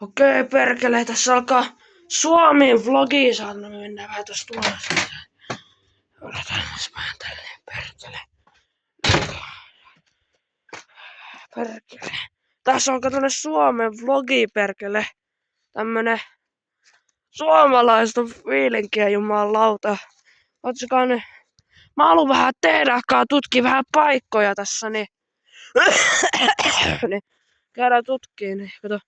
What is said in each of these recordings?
Okei, perkele, tässä alkaa Suomen vlogi, saatana me mennään vähän tosta tuolla. Odotan, jos mä tälleen, perkele. Perkele. Tässä alkaa tämmönen Suomen vlogi, perkele. Tämmönen suomalaista fiilinkiä, jumalauta. Ootsakaa ne. Mä haluun vähän tehdäkaan tutkia vähän paikkoja tässä, niin. Niin käydään tutkiin, niin kato.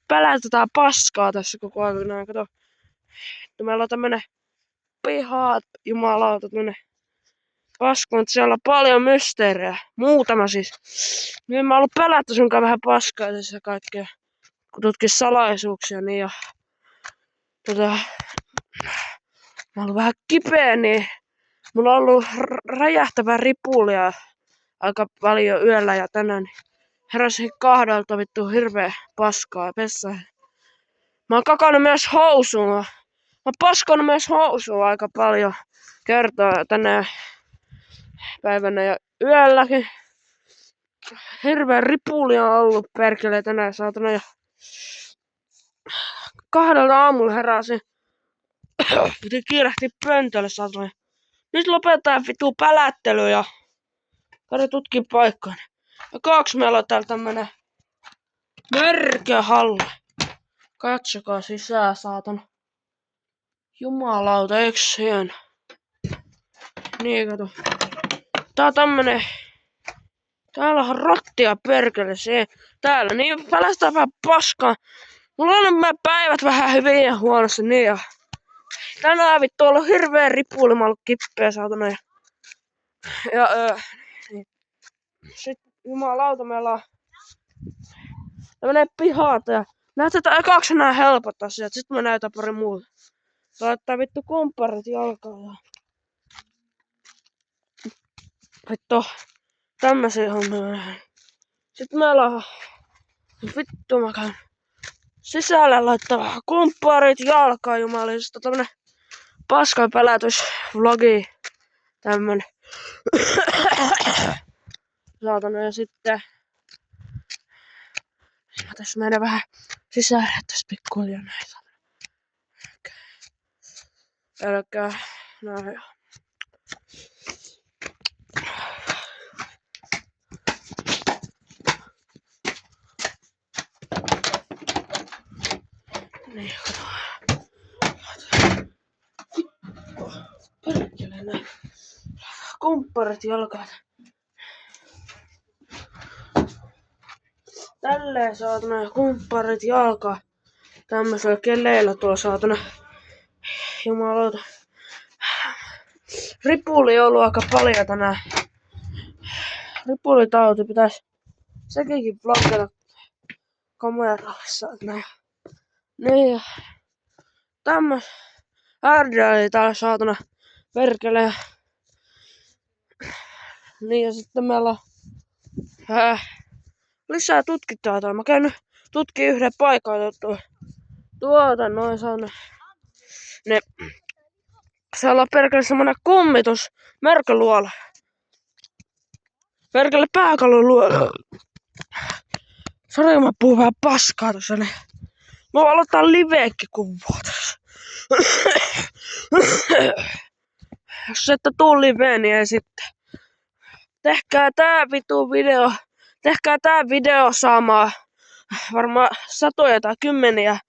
Pälätetään paskaa tässä koko ajan, kato. Meillä on tämmönen pihaat, jumalauta, tämmönen paska, mutta siellä on paljon mysteerejä. Muutama siis. Nyt mä oon ollut pelätty sunkaan vähän paskaa tässä kaikkea. Kun tutkis salaisuuksia, niin ja mä oon ollut vähän kipeä, niin mulla on ollut räjähtävää ripulia aika paljon yöllä ja tänään niin heräsin 2 vittu hirveä paskaa pessään. Mä oon kakannut myös housuun. Mä oon paskonut myös housuun aika paljon kertaa tänä päivänä ja yölläkin. Hirveä ripulia on ollut perkele tänään saatana ja 2 aamulla heräsin. Piti kiirehtiä pöntölle saatana. Nyt lopetetaan vitu pälättely ja käydään tutkia paikkoja. Ja 2 meillä on täällä tämmönen mörköhalli. Katsokaa sisään saatana. Jumalauta, eiks hieno? Niin kato. Tää on tämmönen. Täällä on rottia perkele se. Täällä niin pelästää vähän paskaa. Mulla on nämä päivät vähän hyvin ja huonossa niin ja. Tänään vittu on ollut hirveä ripuli, mä oon ollut kippeä saatana ja. Niin. Sit jumalauta meillä on tämmönen pihat ja näytetään ekaksi nää helpot asiat, sit mä näytän pari muuta. Laittaa vittu kumpparit jalkaan ja. Vittu tämmösiä hommia. Sitten meillä on vittu mä käyn sisälle laittaa vähän kumpparit jalkaan jumalista. Tämmönen paskanpälätysvlogi. Tämmönen. Saatana ja sitten. Mä tässä menen vähän sisälle tässä pikkuhiljaa näin. Älkää näin. Niin, perkele näin. Kumpparit jalkaan. Tälleen saatana ja kumpparit jalkaan. Tämmöisellä keleillä tuolla saatana. Jumalauta. Ripuli on ollut aika paljon tänään. Ripulitauti pitäis sekin vlogata kamerassa. Niin ja tämmös ärdäli täällä saatana perkele. Niin ja sitten meillä on lisää tutkittavaa täällä. Mä käyn nyt tutkii yhden paikan tuota noin saatana. Ne siellä on perkele semmonen kummitus mörköluola. Perkele pääkaloluola. Sori, mä puhun vähän paskaa tossa niin. Mä voin aloittaa liveekki kuvaa tässä. Jos ette tuu liveen, niin ei sitten. Tehkää tää video saamaan varmaan satoja tai kymmeniä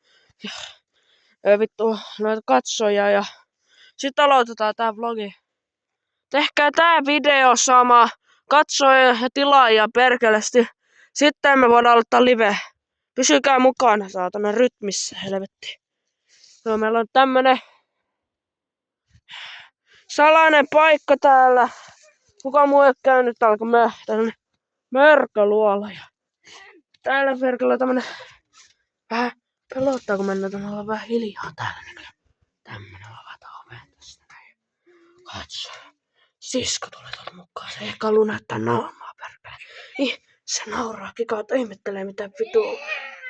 vittu noita katsojia ja sit aloitetaan tää vlogi. Tehkää tää video saamaan katsojia ja tilaajia perkeleesti. Sitten me voidaan aloittaa live. Pysykää mukana saatana rytmissä, helvetti. Joo, meillä on tämmönen salainen paikka täällä. Kuka muu ei käynyt täällä kun mä tämmönen mörköluola. Ja täällä perkele on tämmönen vähän pelottaa kun mennään tänne olla vähän hiljaa täällä. Niin tämmönen avata oveen tästä näin. Katso. Sisko tuli tuolta mukaan. Se ehkä haluu näyttää naamaa perkele. Niin, se nauraa kikaat ihmettelee mitä vitu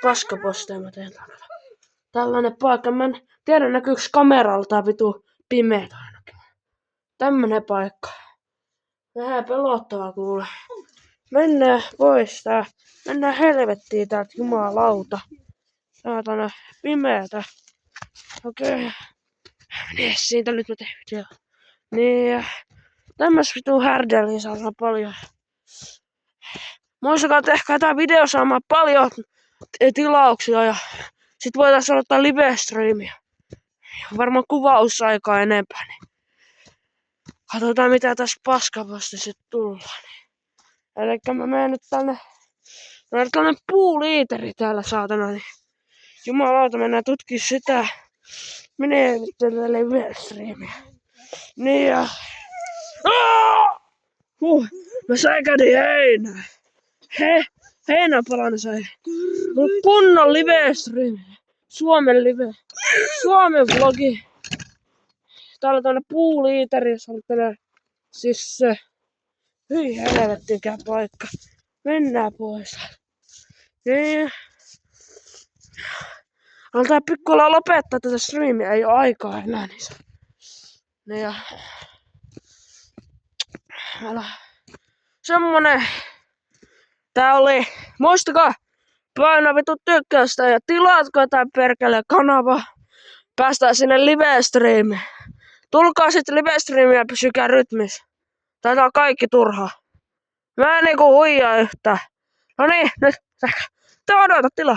paskaposteja mä teen täällä. Tällainen paikka. Mä en tiedä näkyyks kameralta vitu pimeet ainakin. Tämmönen paikka. Vähän pelottavaa kuule. Mennään pois tää. Mennään helvettiin täältä jumalauta. Saatana pimeätä. Okei. Niin, siitä nyt mä teen video. Niin ja tämmös vitu härdeliä saadaan paljon. Muistakaa tehkää tää video saamaan paljon tilauksia ja sit voitais aloittaa live-streamia. Varmaan kuvausaikaa enempää, niin katsotaan mitä tässä paskavasti sit tullaan. Elikkä mä menen nyt tänne. Mä on tällainen puuliiteri täällä saatana, niin jumalauta mennään tutkii sitä. Menee nyt tällä live-streamia. Niin ja... Mä säikähdin heinää. Heinäpalanen sai. Mulla kunnon live-streami. Suomen live. Suomen vlogi. Täällä on tämmönen puuliiteri, jos haluattelee. Siis se. Hyi helvettinkään paikka. Mennään pois. Niin. Aletaan pikkuilla lopettaa tätä streamia. Ei oo aikaa enää niin. Niin ja... Semmonen. Tää oli. Muistakaa. Painaa vitu tykkäystä ja tilatkaa tää perkele kanava. Päästään sinne live-streamiin. Tulkaa sit live-streamiin ja pysykää rytmissä. Tää on kaikki turhaa. Mä en niinku huijaa yhtään. No niin, nyt. Tää odota tilaa.